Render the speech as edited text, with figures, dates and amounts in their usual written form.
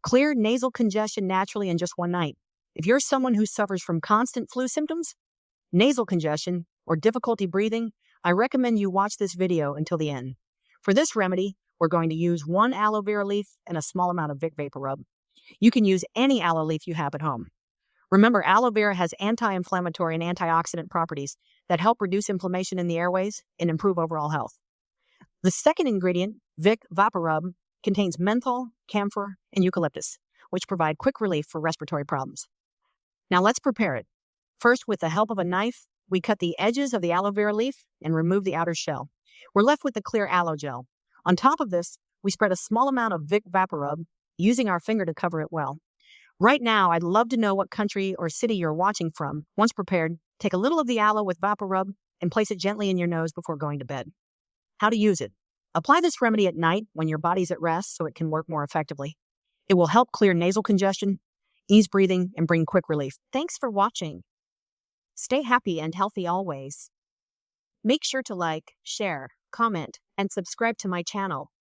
Clear nasal congestion naturally in just one night. If you're someone who suffers from constant flu symptoms, nasal congestion, or difficulty breathing, I recommend you watch this video until the end. For this remedy, we're going to use 1 aloe vera leaf and a small amount of Vic Vapor Rub. You can use any aloe leaf you have at home. Remember, aloe vera has anti-inflammatory and antioxidant properties that help reduce inflammation in the airways and improve overall health. The second ingredient, Vic Vapor Rub, contains menthol, camphor, and eucalyptus, which provide quick relief for respiratory problems. Now let's prepare it. First, with the help of a knife, we cut the edges of the aloe vera leaf and remove the outer shell. We're left with the clear aloe gel. On top of this, we spread a small amount of Vic Vapor Rub, using our finger to cover it well. Right now, I'd love to know what country or city you're watching from. Once prepared, take a little of the aloe with Vapor Rub and place it gently in your nose before going to bed. How to use it. Apply this remedy at night when your body's at rest so it can work more effectively. It will help clear nasal congestion, ease breathing, and bring quick relief. Thanks for watching. Stay happy and healthy always. Make sure to like, share, comment, and subscribe to my channel.